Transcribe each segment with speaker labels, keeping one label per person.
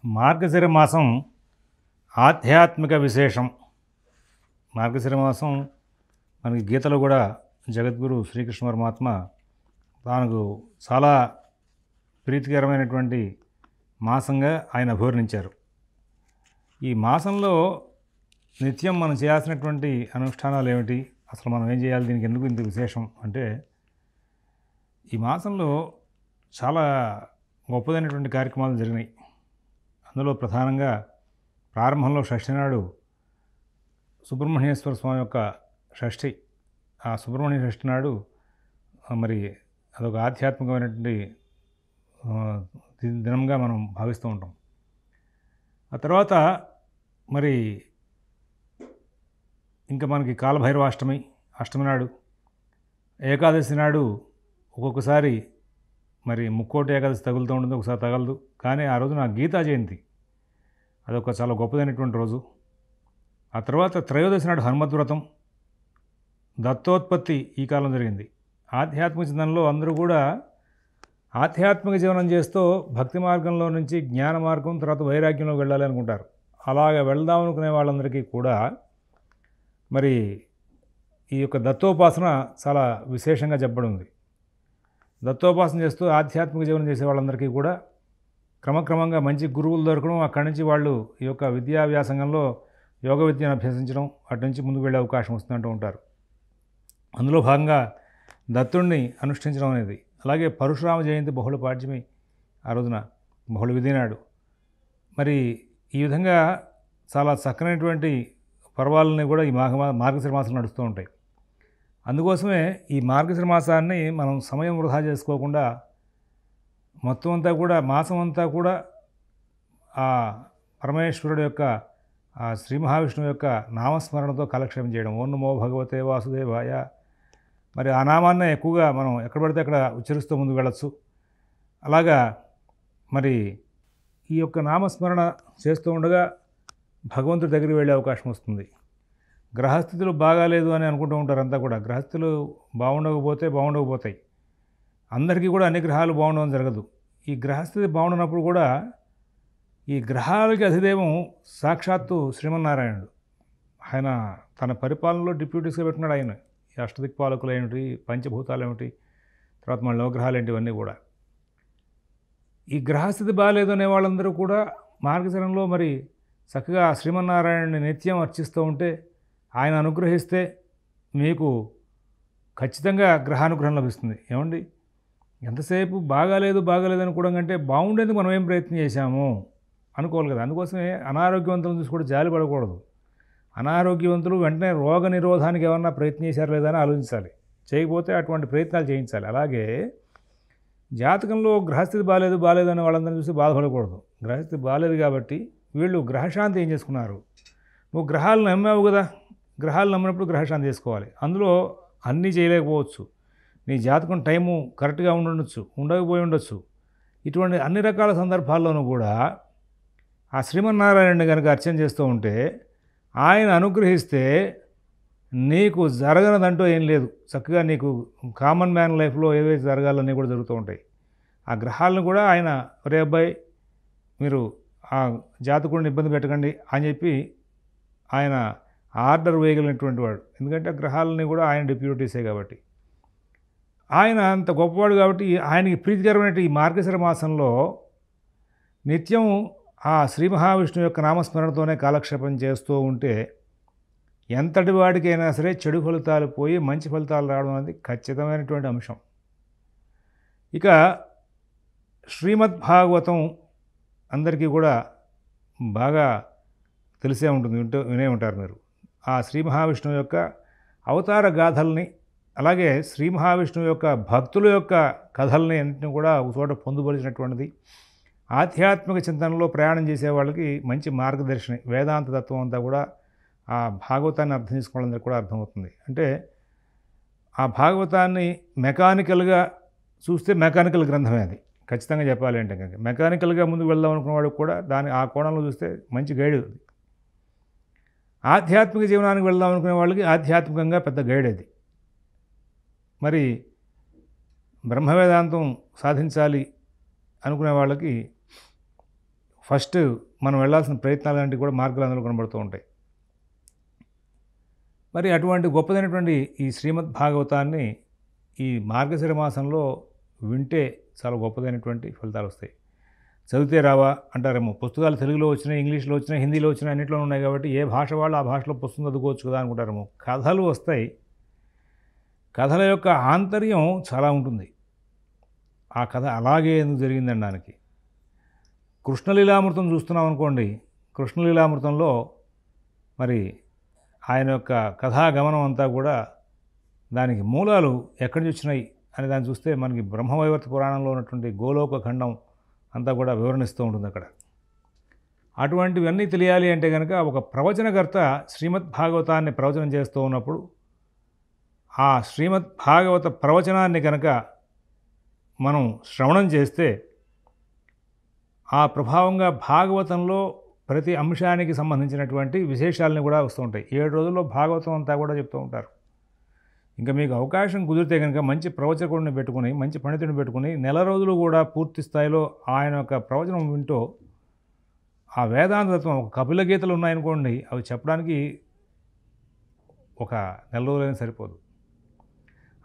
Speaker 1: మార్గశిర మాసం ఆధ్యాత్మిక విశేషం. మార్గశిర మాసం మనకి గీతలో కూడా జగద్గురు శ్రీకృష్ణ పరమాత్మ తానకు చాలా ప్రీతికరమైనటువంటి మాసంగా ఆయన అభివర్ణించారు. ఈ మాసంలో నిత్యం మనం చేయాల్సినటువంటి అనుష్ఠానాలు ఏమిటి, అసలు మనం ఏం చేయాలి, దీనికి ఎందుకు ఇంత విశేషం అంటే, ఈ మాసంలో చాలా గొప్పదైనటువంటి కార్యక్రమాలు జరిగినాయి. అందులో ప్రధానంగా ప్రారంభంలో షష్ఠి నాడు సుబ్రహ్మణ్యేశ్వర స్వామి యొక్క షష్ఠి. ఆ సుబ్రహ్మణ్య షష్ఠి నాడు మరి అదొక ఆధ్యాత్మికమైనటువంటి దినంగా మనం భావిస్తూ ఉంటాం. ఆ తర్వాత మరి ఇంకా మనకి కాలభైరవాష్టమి, అష్టమి నాడు, ఏకాదశి నాడు ఒక్కొక్కసారి మరి ముక్కోటి ఏకాదశి తగులుతూ ఉంటుంది, ఒకసారి తగలదు. కానీ ఆ రోజున గీతా జయంతి, అదొక చాలా గొప్పదైనటువంటి రోజు. ఆ తర్వాత త్రయోదశి నాడు హనుమద్వ్రతం, దత్తోత్పత్తి ఈ కాలం జరిగింది. ఆధ్యాత్మిక చింతనలో అందరూ కూడా ఆధ్యాత్మిక జీవనం చేస్తూ భక్తి మార్గంలో నుంచి జ్ఞాన మార్గం, తర్వాత వైరాగ్యంలోకి వెళ్ళాలి అనుకుంటారు. అలాగ వెళ్దాం అనుకునే వాళ్ళందరికీ కూడా మరి ఈ యొక్క దత్తోపాసన చాలా విశేషంగా చెప్పబడి ఉంది. దత్తోపాసన చేస్తూ ఆధ్యాత్మిక జీవనం చేసే వాళ్ళందరికీ కూడా క్రమక్రమంగా మంచి గురువులు దొరకడం, అక్కడి నుంచి వాళ్ళు ఈ యొక్క విద్యా వ్యాసంగంలో యోగ విద్యను అభ్యసించడం, అటు నుంచి ముందుకు వెళ్ళే అవకాశం వస్తుందంటూ ఉంటారు. అందులో భాగంగా దత్తుణ్ణి అనుష్ఠించడం అనేది. అలాగే పరశురామ జయంతి బహుళ పాడ్యమి, ఆ రోజున బహుళ విధి నాడు. మరి ఈ విధంగా చాలా చక్కనైనటువంటి పర్వాలని కూడా ఈ మార్గశిర మాసం నడుస్తూ ఉంటాయి. అందుకోసమే ఈ మార్గశిర మాసాన్ని మనం సమయం వృధా చేసుకోకుండా మొత్తం అంతా కూడా, మాసం అంతా కూడా ఆ పరమేశ్వరుడు యొక్క, ఆ శ్రీ మహావిష్ణువు యొక్క నామస్మరణతో కాలక్షేపం చేయడం. ఓం నమో భగవతే వాసుదేవాయ. మరి ఆ నామాన్నే ఎక్కువగా మనం ఎక్కడ పడితే అక్కడ ఉచ్చరిస్తూ ముందుకు వెళ్ళచ్చు. అలాగా మరి ఈ యొక్క నామస్మరణ చేస్తూ ఉండగా భగవంతుడి దగ్గరికి వెళ్ళే అవకాశం వస్తుంది. గ్రహస్థితులు బాగాలేదు అని అనుకుంటూ ఉంటారు అంతా కూడా. గ్రహస్థితులు బాగుండకపోతాయి. అందరికీ కూడా అన్ని గ్రహాలు బాగుండడం జరగదు. ఈ గ్రహస్థితి బాగుండనప్పుడు కూడా ఈ గ్రహాలకి అధిదేవం సాక్షాత్తు శ్రీమన్నారాయణుడు. ఆయన తన పరిపాలనలో డిప్యూటీస్గా పెట్టుకున్నాడు. ఆయన ఈ అష్టదిక్పాలకులు ఏమిటి, పంచభూతాలు ఏమిటి, తర్వాత మన నవగ్రహాలు ఏంటి, ఇవన్నీ కూడా. ఈ గ్రహస్థితి బాగాలేదు అనే వాళ్ళందరూ కూడా మార్గశిరంలో మరి చక్కగా శ్రీమన్నారాయణుని నిత్యం అర్చిస్తూ ఉంటే, ఆయన అనుగ్రహిస్తే మీకు ఖచ్చితంగా గ్రహానుగ్రహం లభిస్తుంది. ఏమండి, ఎంతసేపు బాగాలేదు అనుకోవడం కంటే బాగుండేందుకు మనం ఏం ప్రయత్నం చేశాము అనుకోవాలి కదా. అందుకోసమే అనారోగ్యవంతులను చూసి కూడా జాలి పడకూడదు. అనారోగ్యవంతులు వెంటనే రోగ నిరోధానికి ఏమన్నా ప్రయత్నం చేశారు లేదా అని ఆలోచించాలి. చేయకపోతే అటువంటి ప్రయత్నాలు చేయించాలి. అలాగే జాతకంలో గ్రహస్థితి బాగాలేదు అని వాళ్ళందరినీ చూసి బాధపడకూడదు. గ్రహస్థితి బాగాలేదు కాబట్టి వీళ్ళు గ్రహశాంతి ఏం చేసుకున్నారు. నువ్వు గ్రహాలు నమ్మావు కదా, గ్రహాలు నమ్మినప్పుడు గ్రహశాంతి చేసుకోవాలి. అందులో అన్నీ చేయలేకపోవచ్చు. నీ జాతకం టైము కరెక్ట్గా ఉండకపోయి ఉండొచ్చు. ఇటువంటి అన్ని రకాల సందర్భాల్లోనూ కూడా ఆ శ్రీమన్నారాయణుని కనుక అర్చన చేస్తూ ఉంటే, ఆయన అనుగ్రహిస్తే నీకు జరగనదంటూ ఏం లేదు. చక్కగా నీకు కామన్ మ్యాన్ లైఫ్లో ఏవైతే జరగాలన్నీ కూడా జరుగుతూ ఉంటాయి. ఆ గ్రహాలను కూడా ఆయన, ఒరే అబ్బాయి మీరు ఆ జాతకుడిని ఇబ్బంది పెట్టకండి అని చెప్పి ఆయన ఆర్డర్ వేయగలిగినటువంటి వాడు. ఎందుకంటే ఆ గ్రహాలని కూడా ఆయన డిప్యూటీసే కాబట్టి. ఆయన అంత గొప్పవాడు కాబట్టి ఆయనకి ప్రీతికరమైన ఈ మార్గశిర మాసంలో నిత్యం ఆ శ్రీ మహావిష్ణువు యొక్క నామస్మరణతోనే కాలక్షేపం చేస్తూ ఉంటే ఎంతటి వాడికైనా సరే చెడు ఫలితాలు పోయి మంచి ఫలితాలు రావడం అనేది ఖచ్చితమైనటువంటి అంశం. ఇక శ్రీమద్భాగవతం అందరికీ కూడా బాగా తెలిసే ఉంటుంది, వినే ఉంటారు మీరు. ఆ శ్రీ మహావిష్ణువు యొక్క అవతార గాథల్ని, అలాగే శ్రీ మహావిష్ణువు యొక్క భక్తుల యొక్క కథల్ని అన్నింటినీ కూడా ఒక చోట పొందుపరిచినటువంటిది. ఆధ్యాత్మిక చింతనలో ప్రయాణం చేసే వాళ్ళకి మంచి మార్గదర్శిని. వేదాంత తత్వం అంతా కూడా ఆ భాగవతాన్ని అర్థం చేసుకోవడానికి కూడా అర్థమవుతుంది. అంటే ఆ భాగవతాన్ని మెకానికల్గా చూస్తే మెకానికల్ గ్రంథమే అది. ఖచ్చితంగా చెప్పాలి అంటే కనుక మెకానికల్గా ముందుకు వెళ్దాం అనుకున్న వాడికి కూడా ఆ కోణంలో చూస్తే మంచి గైడ్ అది. ఆధ్యాత్మిక జీవనానికి వెళ్దాం అనుకునే వాళ్ళకి ఆధ్యాత్మికంగా పెద్ద గైడ్ అది. మరి బ్రహ్మవేదాంతం సాధించాలి అనుకునే వాళ్ళకి ఫస్ట్ మనం వెళ్ళాల్సిన ప్రయత్నాలన్నింటినీ కూడా మార్గాలు అందులో కనబడుతూ ఉంటాయి. మరి అటువంటి గొప్పదైనటువంటి ఈ శ్రీమద్ భాగవతాన్ని ఈ మార్గశిర మాసంలో వింటే చాలా గొప్పదైనటువంటి ఫలితాలు వస్తాయి. చదివితే రావా అంటారేమో, పుస్తకాలు తెలుగులో వచ్చినాయి, ఇంగ్లీష్లో వచ్చినాయి, హిందీలో వచ్చినాయి, అన్నింటిలో ఉన్నాయి కాబట్టి ఏ భాష వాళ్ళు ఆ భాషలో పుస్తకం చదువుకోవచ్చు కదా అనుకుంటారేమో. కథలు వస్తాయి. కథల యొక్క ఆంతర్యం చాలా ఉంటుంది. ఆ కథ అలాగే ఎందుకు జరిగిందనడానికి కృష్ణలీలామృతం చూస్తున్నాం అనుకోండి. కృష్ణలీలామృతంలో మరి ఆయన యొక్క కథాగమనం అంతా కూడా దానికి మూలాలు ఎక్కడి నుంచి వచ్చినాయి అని దాన్ని చూస్తే మనకి బ్రహ్మవైవర్త పురాణంలో ఉన్నటువంటి గోలోక ఖండం అంతా కూడా వివరణిస్తూ ఉంటుంది అక్కడ. అటువంటివన్నీ తెలియాలి అంటే కనుక ఒక ప్రవచనకర్త శ్రీమద్ భాగవతాన్ని ప్రవచనం చేస్తూ ఉన్నప్పుడు ఆ శ్రీమద్ భాగవత ప్రవచనాన్ని కనుక మనం శ్రవణం చేస్తే ఆ ప్రభావంగా భాగవతంలో ప్రతి అంశానికి సంబంధించినటువంటి విశేషాలని కూడా వస్తూ ఉంటాయి. 7 రోజుల్లో భాగవతం అంతా కూడా చెప్తూ ఉంటారు. ఇంకా మీకు అవకాశం కుదిరితే కనుక మంచి ప్రవచకుడిని పెట్టుకుని, మంచి పండితుడిని పెట్టుకుని నెల రోజులు కూడా పూర్తి స్థాయిలో ఆయన యొక్క ప్రవచనం వింటూ ఆ వేదాంత తత్వం, ఒక కపిల గీతలు ఉన్నాయనుకోండి, అవి చెప్పడానికి ఒక నెల రోజులైనా సరిపోదు.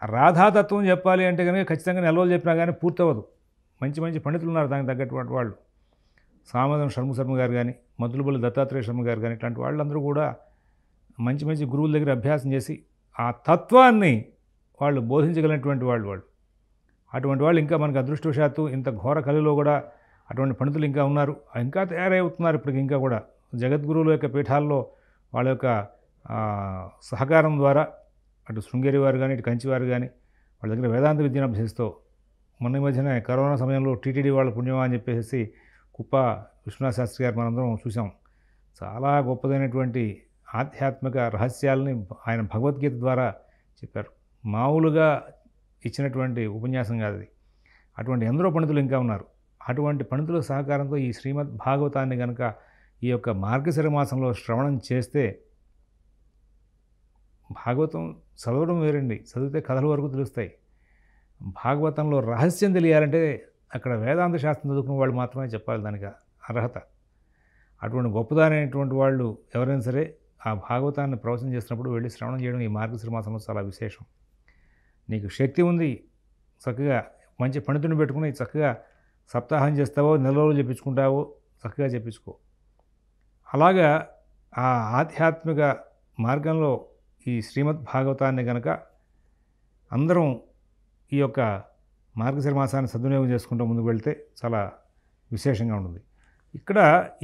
Speaker 1: ఆ రాధాతత్వం చెప్పాలి అంటే కనుక ఖచ్చితంగా నెల రోజులు చెప్పినా కానీ పూర్తవదు. మంచి మంచి పండితులు ఉన్నారు దానికి తగ్గటువంటి వాళ్ళు. సామవేదం శర్మ గారు కానీ, మద్దులపల్లి దత్తాత్రేయ శర్మ గారు కానీ, ఇట్లాంటి వాళ్ళందరూ కూడా మంచి మంచి గురువుల దగ్గర అభ్యాసం చేసి ఆ తత్వాన్ని వాళ్ళు బోధించగలిగినటువంటి వాళ్ళు. అటువంటి వాళ్ళు ఇంకా మనకు అదృష్టవశాత్తు ఇంత ఘోర కలిలో కూడా అటువంటి పండితులు ఇంకా ఉన్నారు, ఇంకా తయారవుతున్నారు. ఇప్పటికి ఇంకా కూడా జగద్గురువుల యొక్క పీఠాల్లో వాళ్ళ యొక్క సహకారం ద్వారా అటు శృంగేరి వారు కానీ, ఇటు కంచి వారు కానీ వాళ్ళ దగ్గర వేదాంత విద్యను అభ్యసిస్తూ మొన్న మధ్యన కరోనా సమయంలో టీటీడీ వాళ్ళ పుణ్యమా అని చెప్పేసి కుప్ప విశ్వనాథ శాస్త్రి గారు మనందరం చూసాం. చాలా గొప్పదైనటువంటి ఆధ్యాత్మిక రహస్యాలని ఆయన భగవద్గీత ద్వారా చెప్పారు. మామూలుగా ఇచ్చినటువంటి ఉపన్యాసం కాదు అది. అటువంటి ఎందరో పండితులు ఇంకా ఉన్నారు. అటువంటి పండితుల సహకారంతో ఈ శ్రీమద్ భాగవతాన్ని కనుక ఈ యొక్క మార్గశిర మాసంలో శ్రవణం చేస్తే, భాగవతం చదవడం వేరండి, చదివితే కథల వరకు తెలుస్తాయి. భాగవతంలో రహస్యం తెలియాలంటే అక్కడ వేదాంత శాస్త్రం చదువుకున్న వాళ్ళు మాత్రమే చెప్పాలి దానికి అర్హత. అటువంటి గొప్పదానైనటువంటి వాళ్ళు ఎవరైనా సరే ఆ భాగవతాన్ని ప్రవచనం చేసినప్పుడు వెళ్ళి శ్రవణం చేయడం ఈ మార్గశిర మాసంలో చాలా విశేషం. నీకు శక్తి ఉంది, చక్కగా మంచి పండితుని పెట్టుకుని చక్కగా సప్తాహం చేస్తావో, నెల రోజులు చెప్పించుకుంటావో చక్కగా చెప్పించుకో. అలాగా ఆ ఆధ్యాత్మిక మార్గంలో ఈ శ్రీమద్ భాగవతాన్ని కనుక అందరం ఈ యొక్క మార్గశిర మాసాన్ని సద్వినియోగం చేసుకుంటూ ముందుకు వెళ్తే చాలా విశేషంగా ఉంటుంది. ఇక్కడ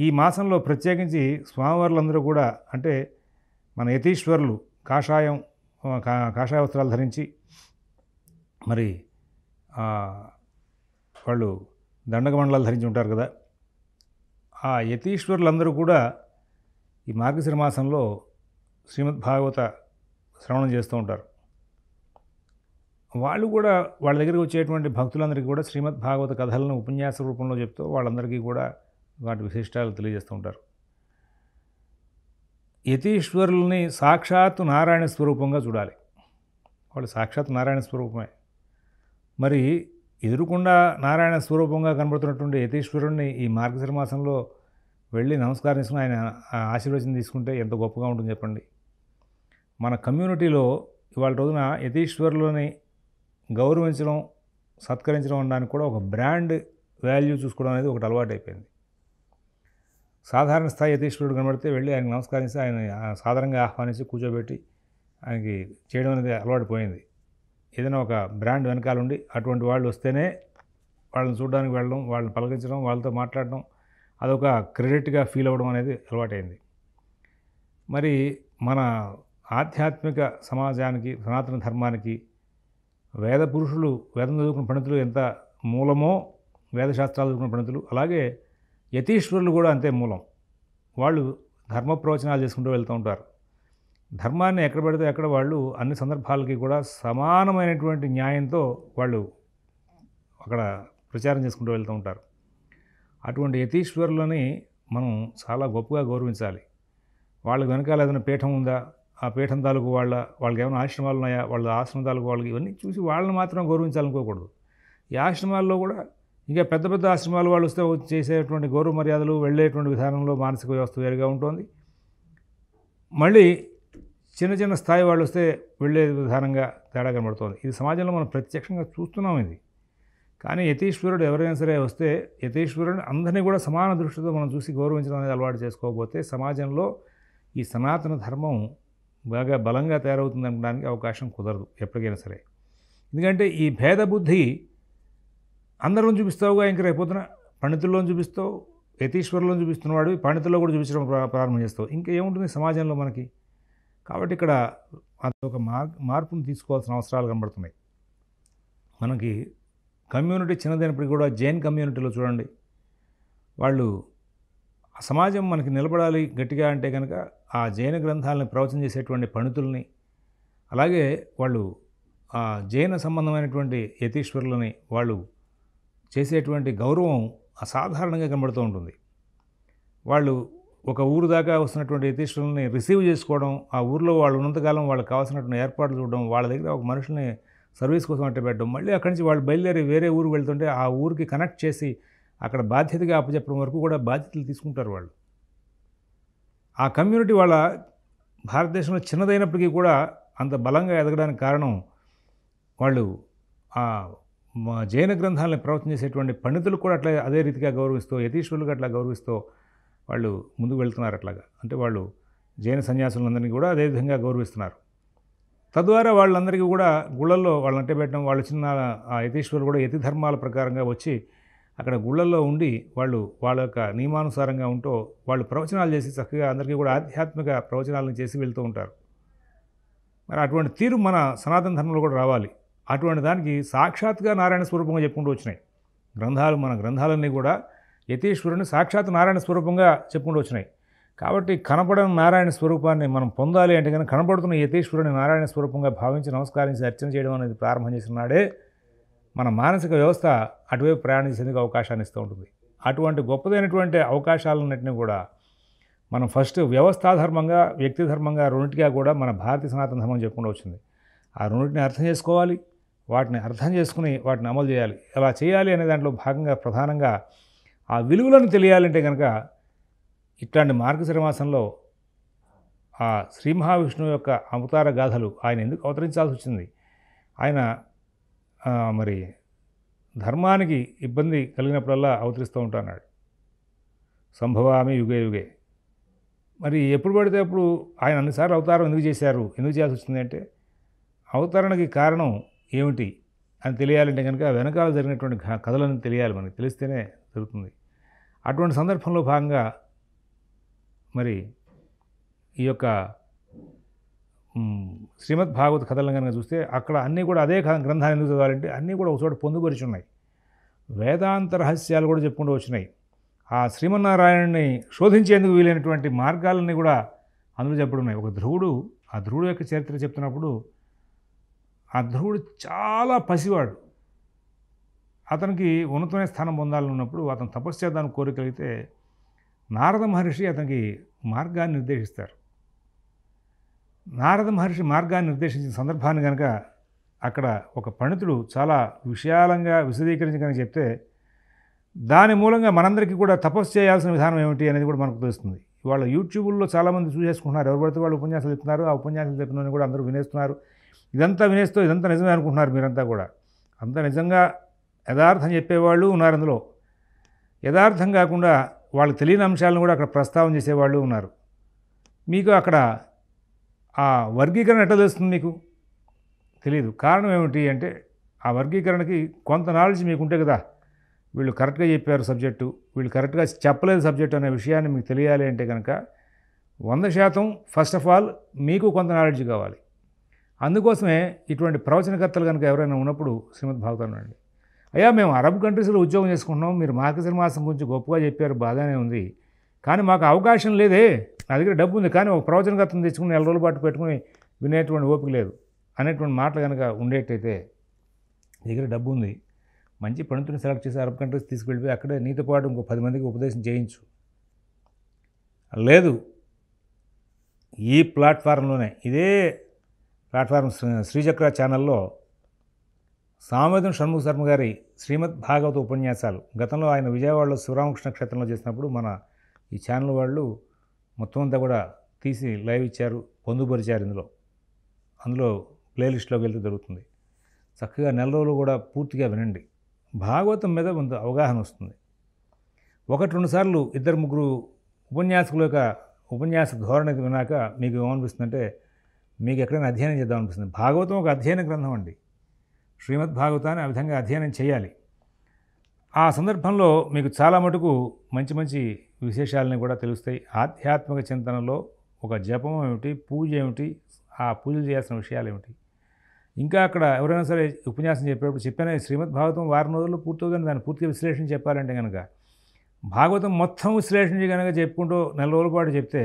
Speaker 1: ఈ మాసంలో ప్రత్యేకించి స్వామివార్లందరూ కూడా, అంటే మన యతీశ్వరులు కాషాయ వస్త్రాలు ధరించి మరి వాళ్ళు దండకమండలాలు ధరించి ఉంటారు కదా, ఆ యతీశ్వరులందరూ కూడా ఈ మార్గశిర మాసంలో శ్రీమద్ భాగవత శ్రవణం చేస్తూ ఉంటారు. వాళ్ళు కూడా వాళ్ళ దగ్గరికి వచ్చేటువంటి భక్తులందరికీ కూడా శ్రీమద్ భాగవత కథలను ఉపన్యాస రూపంలో చెప్తూ వాళ్ళందరికీ కూడా వాటి విశిష్టాలు తెలియజేస్తూ ఉంటారు. యతీశ్వరుల్ని సాక్షాత్తు నారాయణ స్వరూపంగా చూడాలి. వాళ్ళు సాక్షాత్తు నారాయణ స్వరూపమే. మరి ఎదురుకుండా నారాయణ స్వరూపంగా కనబడుతున్నటువంటి యతీశ్వరుణ్ణి ఈ మార్గశిర మాసంలో వెళ్ళి నమస్కారం చేసుకుని ఆయన ఆశీర్వచనం తీసుకుంటే ఎంత గొప్పగా ఉంటుంది చెప్పండి. మన కమ్యూనిటీలో ఇవాళ రోజున యతీశ్వరులని గౌరవించడం, సత్కరించడం అనడానికి కూడా ఒక బ్రాండ్ వాల్యూ చూసుకోవడం అనేది ఒకటి అలవాటు అయిపోయింది. సాధారణ స్థాయి యతీశ్వరుడు కనబడితే వెళ్ళి ఆయనకు నమస్కరించి ఆయన సాధారణంగా ఆహ్వానించి కూర్చోబెట్టి ఆయనకి చేయడం అనేది అలవాటు పోయింది. ఏదైనా ఒక బ్రాండ్ వెనకాల ఉండి అటువంటి వాళ్ళు వస్తేనే వాళ్ళని చూడడానికి వెళ్ళడం, వాళ్ళని పలకరించడం, వాళ్ళతో మాట్లాడడం, అదొక క్రెడిట్గా ఫీల్ అవ్వడం అనేది అలవాటైంది. మరి మన ఆధ్యాత్మిక సమాజానికి, సనాతన ధర్మానికి వేద పురుషులు, వేదం చదువుకున్న పండితులు ఎంత మూలమో, వేదశాస్త్రాలు చదువుకున్న పండితులు, అలాగే యతీశ్వరులు కూడా అంతే మూలం. వాళ్ళు ధర్మ ప్రవచనాలు చేసుకుంటూ వెళ్తూ ఉంటారు. ధర్మాన్ని ఎక్కడ పెడితే అక్కడ వాళ్ళు అన్ని సందర్భాలకి కూడా సమానమైనటువంటి న్యాయంతో వాళ్ళు అక్కడ ప్రచారం చేసుకుంటూ వెళ్తూ ఉంటారు. అటువంటి యతీశ్వరులని మనం చాలా గొప్పగా గౌరవించాలి. వాళ్ళకి వెనకాల ఏదైనా పీఠం ఉందా, ఆ పీఠం తాలూకు వాళ్ళకి ఏమైనా ఆశ్రమాలు ఉన్నాయా, వాళ్ళ ఆశ్రమం తాలూకు వాళ్ళకి ఇవన్నీ చూసి వాళ్ళని మాత్రం గౌరవించాలనుకోకూడదు. ఈ ఆశ్రమాల్లో కూడా ఇంకా పెద్ద పెద్ద ఆశ్రమాలు వాళ్ళు వస్తే చేసేటువంటి గౌరవ మర్యాదలు, వెళ్ళేటువంటి విధానంలో మానసిక వ్యవస్థ వేరుగా ఉంటుంది. మళ్ళీ చిన్న చిన్న స్థాయి వాళ్ళు వస్తే వెళ్ళే విధానంగా తేడా కనబడుతోంది. ఇది సమాజంలో మనం ప్రత్యక్షంగా చూస్తున్నాం ఇది. కానీ యతీశ్వరుడు ఎవరైనా సరే వస్తే యతీశ్వరుడిని అందరినీ కూడా సమాన దృష్టితో మనం చూసి గౌరవించడం అనేది అలవాటు చేసుకోకపోతే సమాజంలో ఈ సనాతన ధర్మం బాగా బలంగా తయారవుతుంది అనడానికి అవకాశం కుదరదు ఎప్పటికైనా సరే. ఎందుకంటే ఈ భేద బుద్ధి అందరిలో చూపిస్తావుగా, ఇంక రేపొద్దున పండితుల్లో చూపిస్తావు, యతీశ్వరులను చూపిస్తున్నవాడు పండితుల్లో కూడా చూపించడం ప్రారంభం చేస్తావు, ఇంకా ఏముంటుంది సమాజంలో మనకి. కాబట్టి ఇక్కడ అదొక మార్పును తీసుకోవాల్సిన అవసరాలు కనబడుతున్నాయి. మనకి కమ్యూనిటీ చిన్నదైనప్పటికీ కూడా జైన్ కమ్యూనిటీలో చూడండి, వాళ్ళు సమాజం మనకి నిలబడాలి గట్టిగా అంటే కనుక ఆ జైన గ్రంథాలను ప్రవచనం చేసేటువంటి పండితుల్ని, అలాగే వాళ్ళు ఆ జైన సంబంధమైనటువంటి యతీశ్వరులని వాళ్ళు చేసేటువంటి గౌరవం అసాధారణంగా కనబడుతూ ఉంటుంది. వాళ్ళు ఒక ఊరు దాకా వస్తున్నటువంటి యతీశ్వరుల్ని రిసీవ్ చేసుకోవడం, ఆ ఊరిలో వాళ్ళు ఉన్నంతకాలం వాళ్ళకి కావాల్సినటువంటి ఏర్పాట్లు చూడడం, వాళ్ళ దగ్గర ఒక మనుషుల్ని సర్వీస్ కోసం అంటే పెట్టడం, మళ్ళీ అక్కడి నుంచి వాళ్ళు బయలుదేరి వేరే ఊరికి వెళ్తుంటే ఆ ఊరికి కనెక్ట్ చేసి అక్కడ బాధ్యతగా అప్పచెప్పడం వరకు కూడా బాధ్యతలు తీసుకుంటారు వాళ్ళు. ఆ కమ్యూనిటీ వాళ్ళ భారతదేశంలో చిన్నదైనప్పటికీ కూడా అంత బలంగా ఎదగడానికి కారణం వాళ్ళు ఆ జైన గ్రంథాలను ప్రవచనం చేసేటువంటి పండితులు కూడా అట్లా అదే రీతిగా గౌరవిస్తూ, యతీశ్వరులకు అట్లా గౌరవిస్తూ వాళ్ళు ముందుకు వెళ్తున్నారు. అట్లాగా అంటే వాళ్ళు జైన సన్యాసులందరినీ కూడా అదే విధంగా గౌరవిస్తున్నారు. తద్వారా వాళ్ళందరికీ కూడా గుళ్ళల్లో వాళ్ళంటే పెట్టడం, వాళ్ళు చిన్న ఆ యతీశ్వరులు కూడా యతి ధర్మాల ప్రకారంగా వచ్చి అక్కడ గుళ్ళల్లో ఉండి వాళ్ళు వాళ్ళ యొక్క నియమానుసారంగా ఉంటూ వాళ్ళు ప్రవచనాలు చేసి చక్కగా అందరికీ కూడా ఆధ్యాత్మిక ప్రవచనాలను చేసి వెళ్తూ ఉంటారు. మరి అటువంటి తీరు మన సనాతన ధర్మంలో కూడా రావాలి. అటువంటి దానికి సాక్షాత్గా నారాయణ స్వరూపంగా చెప్పుకుంటూ వచ్చినాయి గ్రంథాలు. మన గ్రంథాలన్నీ కూడా యతీశ్వరుని సాక్షాత్ నారాయణ స్వరూపంగా చెప్పుకుంటూ వచ్చినాయి. కాబట్టి కనపడని నారాయణ స్వరూపాన్ని మనం పొందాలి అంటే కనుక కనపడుతున్న యతీశ్వరుని నారాయణ స్వరూపంగా భావించి నమస్కరించి అర్చన చేయడం అనేది ప్రారంభం చేసిన నాడే మన మానసిక వ్యవస్థ అటువైపు ప్రయాణించేందుకు అవకాశాన్ని ఇస్తూ ఉంటుంది. అటువంటి గొప్పదైనటువంటి అవకాశాలన్నింటినీ కూడా మనం ఫస్ట్ వ్యవస్థాధర్మంగా, వ్యక్తి ధర్మంగా రెండింటిగా కూడా మన భారతీయ సనాతన ధర్మం చెప్పుకుంటూ వచ్చింది. ఆ రెండింటిని అర్థం చేసుకోవాలి, వాటిని అర్థం చేసుకుని వాటిని అమలు చేయాలి. అలా చేయాలి అనే దాంట్లో భాగంగా ప్రధానంగా ఆ విలువలను తెలియాలంటే కనుక ఇట్లాంటి మార్గశిర మాసంలో ఆ శ్రీ మహావిష్ణువు యొక్క అవతార గాథలు, ఆయన ఎందుకు అవతరించాల్సి వచ్చింది, ఆయన మరి ధర్మానికి ఇబ్బంది కలిగినప్పుడల్లా అవతరిస్తూ ఉంటాడు. సంభవామి యుగే యుగే. మరి ఎప్పుడు పడితే అప్పుడు ఆయన అన్నిసార్లు అవతారం ఎందుకు చేశారు, ఎందుకు చేయాల్సి వచ్చింది అంటే అవతరణకి కారణం ఏమిటి అని తెలియాలంటే కనుక వెనకాల జరిగినటువంటి కథలను తెలియాలి, మనకి తెలిస్తేనే జరుగుతుంది. అటువంటి సందర్భంలో భాగంగా మరి ఈ యొక్క శ్రీమద్ భాగవత కథలను కనుక చూస్తే అక్కడ అన్నీ కూడా అదే గ్రంథాన్ని ఎందుకు చదవాలంటే అన్నీ కూడా ఒకచోట పొందుపరిచి ఉన్నాయి. వేదాంత రహస్యాలు కూడా చెప్పుకుంటూ వచ్చినాయి. ఆ శ్రీమన్నారాయణుని శోధించేందుకు వీలైనటువంటి మార్గాలన్నీ కూడా అందులో చెప్పడం ఉన్నాయి. ఒక ధ్రువుడు, ఆ ధ్రువుడు యొక్క చరిత్ర చెప్తున్నప్పుడు ఆ ధ్రువుడు చాలా పసివాడు. అతనికి ఉన్నతమైన స్థానం పొందాలన్నప్పుడు అతను తపస్సు చేద్దానికి కోరిక కలిగితే నారద మహర్షి అతనికి మార్గాన్ని నిర్దేశిస్తారు. నారద మహర్షి మార్గాన్ని నిర్దేశించిన సందర్భాన్ని కనుక అక్కడ ఒక పండితుడు చాలా విశాలంగా విశదీకరించి కనుక చెప్తే దాని మూలంగా మనందరికీ కూడా తపస్సు చేయాల్సిన విధానం ఏమిటి అనేది కూడా మనకు తెలుస్తుంది. ఇవాళ యూట్యూబ్లో చాలామంది చూసేసుకుంటున్నారు, ఎవరు పడితే వాళ్ళు ఉపన్యాసాలు చెప్తున్నారు, ఆ ఉపన్యాసాలు చెప్పినని కూడా అందరూ వినేస్తున్నారు. ఇదంతా వినేస్తూ ఇదంతా నిజమే అనుకుంటున్నారు మీరంతా కూడా. అంతా నిజంగా యథార్థం చెప్పేవాళ్ళు ఉన్నారు అందులో, యథార్థం కాకుండా వాళ్ళకి తెలియని అంశాలను కూడా అక్కడ ప్రస్తావన చేసేవాళ్ళు ఉన్నారు. మీకు అక్కడ ఆ వర్గీకరణ ఎట్లా తెలుస్తుంది, మీకు తెలియదు. కారణం ఏమిటి అంటే ఆ వర్గీకరణకి కొంత నాలెడ్జ్ మీకు ఉంటే కదా, వీళ్ళు కరెక్ట్గా చెప్పారు సబ్జెక్టు, వీళ్ళు కరెక్ట్గా చెప్పలేదు సబ్జెక్టు అనే విషయాన్ని మీకు తెలియాలి అంటే కనుక 100% ఫస్ట్ ఆఫ్ ఆల్ మీకు కొంత నాలెడ్జ్ కావాలి. అందుకోసమే ఇటువంటి ప్రవచనకర్తలు కనుక ఎవరైనా ఉన్నప్పుడు శ్రీమద్ భాగవతం అండి, అయ్యా మేము అరబ్ కంట్రీస్లో ఉద్యోగం చేసుకుంటున్నాం, మీరు మార్గశిర మాసం గురించి గొప్పగా చెప్పారు, బాగానే ఉంది, కానీ మాకు అవకాశం లేదే, నా దగ్గర డబ్బు ఉంది కానీ ఒక ప్రవచనకర్తను తెచ్చుకుని 4 రోజుల పాటు పెట్టుకుని వినేటువంటి ఓపిక లేదు అనేటువంటి మాటలు కనుక ఉండేటైతే, దగ్గర డబ్బు ఉంది, మంచి పండితుని సెలెక్ట్ చేసి అరబ్ కంట్రీస్ తీసుకెళ్ళిపోయి అక్కడే నీతో పాటు ఇంకో 10 మందికి ఉపదేశం చేయించు. లేదు, ఈ ప్లాట్ఫారంలోనే, ఇదే ప్లాట్ఫారం శ్రీచక్ర ఛానల్లో సామవేదం షణ్ముఖ శర్మ గారి శ్రీమద్ భాగవత ఉపన్యాసాలు గతంలో ఆయన విజయవాడలో శివరామకృష్ణ క్షేత్రంలో చేసినప్పుడు మన ఈ ఛానల్ వాళ్ళు మొత్తం అంతా కూడా తీసి లైవ్ ఇచ్చారు, పొందుపరిచారు. అందులో ప్లేలిస్ట్లోకి వెళ్తే దొరుకుతుంది. చక్కగా నెల రోజులు కూడా పూర్తిగా వినండి. భాగవతం మీద కొంత అవగాహన వస్తుంది. 1-2 సార్లు 2-3 ఉపన్యాసకుల యొక్క ఉపన్యాస ధోరణి వినాక మీకు ఏమనిపిస్తుందంటే మీకు ఎక్కడైనా అధ్యయనం చేద్దాం అనిపిస్తుంది. భాగవతం ఒక అధ్యయన గ్రంథం అండి. శ్రీమద్ భాగవతాన్ని ఆ విధంగా అధ్యయనం చేయాలి. ఆ సందర్భంలో మీకు చాలా మటుకు మంచి మంచి విశేషాలని కూడా తెలుస్తాయి. ఆధ్యాత్మిక చింతనలో ఒక జపం ఏమిటి, పూజ ఏమిటి, ఆ పూజలు చేయాల్సిన విషయాలు ఏమిటి, ఇంకా అక్కడ ఎవరైనా సరే ఉపన్యాసం చెప్పేటప్పుడు చెప్పానే శ్రీమద్ భాగవతం వారం రోజుల్లో పూర్తవుతుందని దాన్ని పూర్తిగా విశ్లేషణ చెప్పాలంటే కనుక భాగవతం మొత్తం విశ్లేషించి కనుక చెప్పుకుంటూ నెల రోజుల పాటు చెప్తే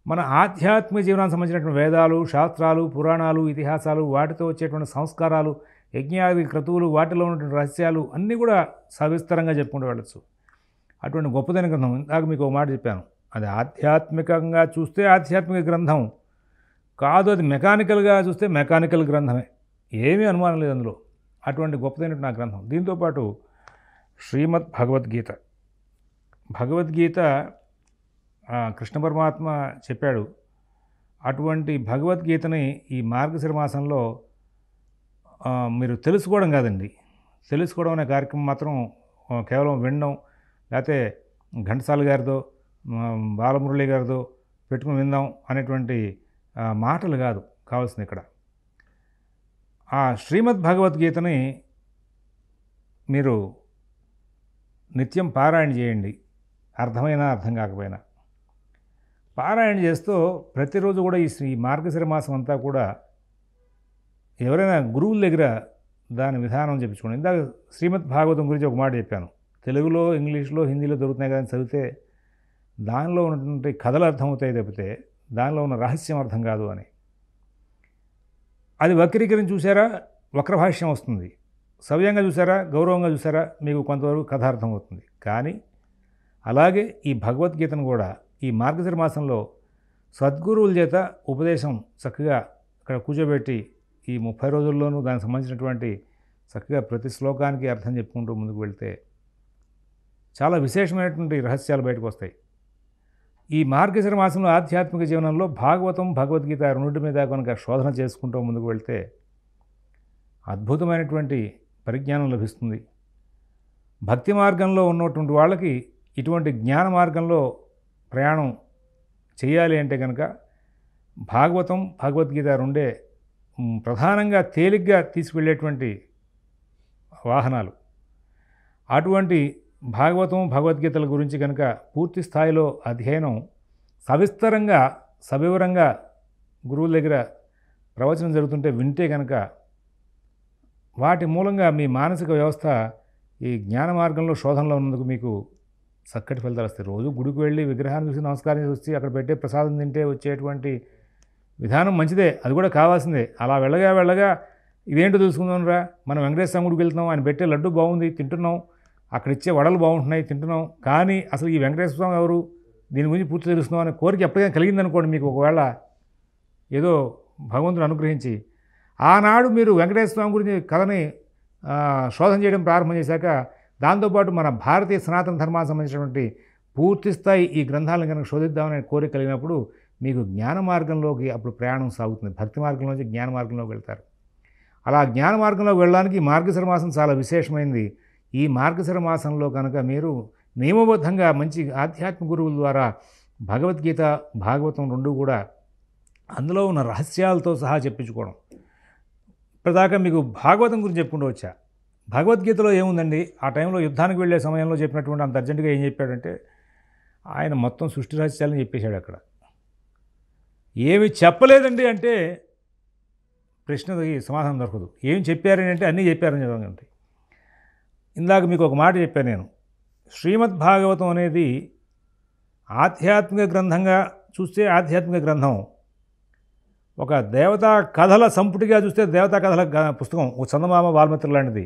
Speaker 1: మన ఆధ్యాత్మిక జీవనానికి సంబంధించినటువంటి వేదాలు, శాస్త్రాలు, పురాణాలు, ఇతిహాసాలు, వాటితో వచ్చేటువంటి సంస్కారాలు, యజ్ఞాది క్రతువులు, వాటిలో ఉన్నటువంటి రహస్యాలు అన్నీ కూడా సవిస్తరంగా చెప్పుకుంటూ వెళ్ళచ్చు. అటువంటి గొప్పదైన గ్రంథం. ఇందాక మీకు ఒక మాట చెప్పాను, అది ఆధ్యాత్మికంగా చూస్తే ఆధ్యాత్మిక గ్రంథం కాదు, అది మెకానికల్గా చూస్తే మెకానికల్ గ్రంథమే, ఏమీ అనుమానం లేదు అందులో. అటువంటి గొప్పదైనటువంటి నా గ్రంథం. దీంతోపాటు శ్రీమద్ భగవద్గీత కృష్ణ పరమాత్మ చెప్పాడు. అటువంటి భగవద్గీతని ఈ మార్గశిర మాసంలో మీరు తెలుసుకోవడం కాదండి, తెలుసుకోవడం అనే కార్యక్రమం మాత్రం కేవలం వినడం, లేకపోతే ఘంటసాల గారితో బాలమురళి గారితో పెట్టుకుని విందాం అనేటువంటి మాటలు కాదు కావాల్సింది. ఇక్కడ ఆ శ్రీమద్ భగవద్గీతని మీరు నిత్యం పారాయణ చేయండి, అర్థమైనా అర్థం కాకపోయినా పారాయణ చేస్తూ ప్రతిరోజు కూడా ఈ మార్గశిర మాసం అంతా కూడా ఎవరైనా గురువుల దగ్గర దాని విధానం చెప్పించుకోండి. ఇందాక శ్రీమద్ భాగవతం గురించి ఒక మాట చెప్పాను. తెలుగులో, ఇంగ్లీష్లో, హిందీలో దొరుకుతున్నాయి కానీ చదివితే దానిలో ఉన్నటువంటి కథలు అర్థమవుతాయి తప్పితే దానిలో ఉన్న రహస్యం అర్థం కాదు అని. అది వక్రీకరించి చూసారా వక్రభాష్యం వస్తుంది, సవ్యంగా చూసారా, గౌరవంగా చూసారా, మీకు కొంతవరకు కథ అర్థమవుతుంది. కానీ అలాగే ఈ భగవద్గీతను కూడా ఈ మార్గశిర మాసంలో సద్గురువుల చేత ఉపదేశం చక్కగా ఇక్కడ కూర్చోబెట్టి ఈ 30 రోజుల్లోనూ దానికి సంబంధించినటువంటి చక్కగా ప్రతి శ్లోకానికి అర్థం చెప్పుకుంటూ ముందుకు వెళ్తే చాలా విశేషమైనటువంటి రహస్యాలు బయటకు వస్తాయి. ఈ మార్గశిర మాసంలో ఆధ్యాత్మిక జీవనంలో భాగవతం, భగవద్గీత రెండింటి మీద కనుక శోధన చేసుకుంటూ ముందుకు వెళ్తే అద్భుతమైనటువంటి పరిజ్ఞానం లభిస్తుంది. భక్తి మార్గంలో ఉన్నటువంటి వాళ్ళకి ఇటువంటి జ్ఞాన మార్గంలో ప్రయాణం చేయాలి అంటే కనుక భాగవతం, భగవద్గీత రెండే ప్రధానంగా తేలిగ్గా తీసుకువెళ్ళేటువంటి వాహనాలు. అటువంటి భాగవతం, భగవద్గీతల గురించి కనుక పూర్తి స్థాయిలో అధ్యయనం సవిస్తరంగా సవివరంగా గురువుల దగ్గర ప్రవచనం జరుగుతుంటే వింటే కనుక వాటి మూలంగా మీ మానసిక వ్యవస్థ ఈ జ్ఞాన మార్గంలో శోధనలో ఉన్నందుకు మీకు చక్కటి ఫలితాలు వస్తాయి. రోజు గుడికి వెళ్ళి విగ్రహాన్ని చూసి నమస్కారం చేసి అక్కడ పెట్టే ప్రసాదం తింటే వచ్చేటువంటి విధానం మంచిదే, అది కూడా కావాల్సిందే. అలా వెళ్ళగా ఇదేంటో తెలుసుకుందాం రా, మనం వెంకటేశ్వర గుడికి వెళ్తున్నాం, ఆయన పెట్టే లడ్డు బాగుంది తింటున్నాం, అక్కడ ఇచ్చే వడలు బాగుంటున్నాయి తింటున్నాం, కానీ అసలు ఈ వెంకటేశ్వర స్వామి ఎవరు, దీని గురించి పూర్తి తెలుస్తున్నాం అనే కోరిక ఎప్పటికైనా కలిగిందనుకోండి మీకు, ఒకవేళ ఏదో భగవంతుడు అనుగ్రహించి ఆనాడు మీరు వెంకటేశ్వర స్వామి గురించి కథని శోధన చేయడం ప్రారంభం చేశాక దాంతోపాటు మన భారతీయ సనాతన ధర్మానికి సంబంధించినటువంటి పూర్తి స్థాయి ఈ గ్రంథాలను కనుక శోధిద్దామనే కోరిక కలిగినప్పుడు మీకు జ్ఞాన మార్గంలోకి అప్పుడు ప్రయాణం సాగుతుంది. భక్తి మార్గంలోంచి జ్ఞాన మార్గంలోకి వెళ్తారు. అలా జ్ఞాన మార్గంలోకి వెళ్ళడానికి మార్గశిర మాసం చాలా విశేషమైంది. ఈ మార్గశిర మాసంలో కనుక మీరు నియమబద్ధంగా మంచి ఆధ్యాత్మిక గురువుల ద్వారా భగవద్గీత, భాగవతం రెండు కూడా అందులో ఉన్న రహస్యాలతో సహా చెప్పించుకోవడం. ఇప్పటిదాకా మీకు భాగవతం గురించి చెప్పుకుంటూ వచ్చా. భగవద్గీతలో ఏముందండి, ఆ టైంలో యుద్ధానికి వెళ్ళే సమయంలో చెప్పినటువంటి అంత అర్జెంటుగా ఏం చెప్పాడంటే ఆయన మొత్తం సృష్టి రహస్యాలను చెప్పేశాడు. అక్కడ ఏమి చెప్పలేదండి అంటే ప్రశ్నకి సమాధానం దొరకదు. ఏం చెప్పారని అంటే అన్నీ చెప్పారని చదవండి. ఇందాక మీకు ఒక మాట చెప్పాను నేను, శ్రీమద్ భాగవతం అనేది ఆధ్యాత్మిక గ్రంథంగా చూస్తే ఆధ్యాత్మిక గ్రంథం, ఒక దేవతా కథల సంపుటిగా చూస్తే దేవతా కథల పుస్తకం, ఒక చందమామ వాల్మీకి లాంటిది.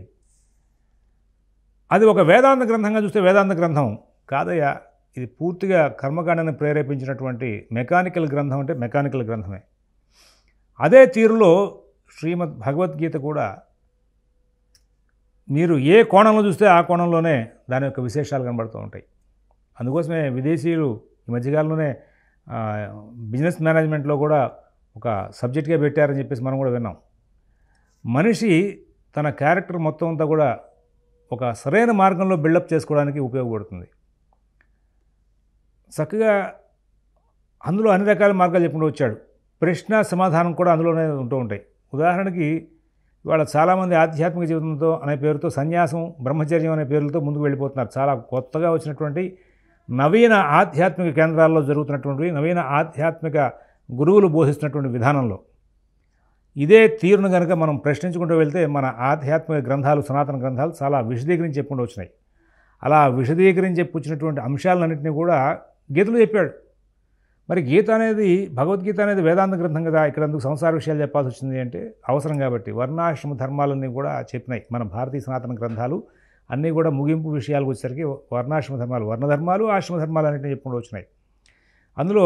Speaker 1: అది ఒక వేదాంత గ్రంథంగా చూస్తే వేదాంత గ్రంథం కాదయ్యా, ఇది పూర్తిగా కర్మకాండని ప్రేరేపించినటువంటి మెకానికల్ గ్రంథం అంటే మెకానికల్ గ్రంథమే. అదే తీరులో శ్రీమద్ భగవద్గీత కూడా మీరు ఏ కోణంలో చూస్తే ఆ కోణంలోనే దాని యొక్క విశేషాలు కనబడుతూ ఉంటాయి. అందుకోసమే విదేశీయులు ఈ మధ్యకాలంలోనే బిజినెస్ మేనేజ్మెంట్లో కూడా ఒక సబ్జెక్ట్గా పెట్టారని చెప్పేసి మనం కూడా విన్నాం. మనిషి తన క్యారెక్టర్ మొత్తం అంతా కూడా ఒక సరైన మార్గంలో బిల్డప్ చేసుకోవడానికి ఉపయోగపడుతుంది. చక్కగా అందులో అన్ని రకాల మార్గాలు చెప్పుకుంటూ వచ్చాడు. ప్రశ్న సమాధానం కూడా అందులోనే ఉంటూ ఉంటాయి. ఉదాహరణకి ఇవాళ చాలామంది ఆధ్యాత్మిక జీవితంతో అనే పేరుతో సన్యాసం, బ్రహ్మచర్యం అనే పేర్లతో ముందుకు వెళ్ళిపోతున్నారు. చాలా కొత్తగా వచ్చినటువంటి నవీన ఆధ్యాత్మిక కేంద్రాల్లో జరుగుతున్నటువంటి నవీన ఆధ్యాత్మిక గురువులు బోధిస్తున్నటువంటి విధానంలో ఇదే తీరును కనుక మనం ప్రశ్నించుకుంటూ వెళ్తే మన ఆధ్యాత్మిక గ్రంథాలు, సనాతన గ్రంథాలు చాలా విశదీకరించి చెప్పుకుంటూ వచ్చినాయి. అలా విశదీకరించి చెప్పుకొచ్చినటువంటి అంశాలన్నింటినీ కూడా గీతలో చెప్పాడు. మరి గీత అనేది, భగవద్గీత అనేది వేదాంత గ్రంథం కదా, ఇక్కడ ఎందుకు సంసార విషయాలు చెప్పాల్సి వచ్చింది అంటే అవసరం కాబట్టి వర్ణాశ్రమ ధర్మాలన్నీ కూడా చెప్పినాయి. మన భారతీయ సనాతన గ్రంథాలు అన్నీ కూడా ముగింపు విషయాలకు వచ్చేసరికి వర్ణాశ్రమ ధర్మాలు, వర్ణధర్మాలు, ఆశ్రమ ధర్మాలు అన్నింటినీ చెప్పుకుంటూ వచ్చినాయి. అందులో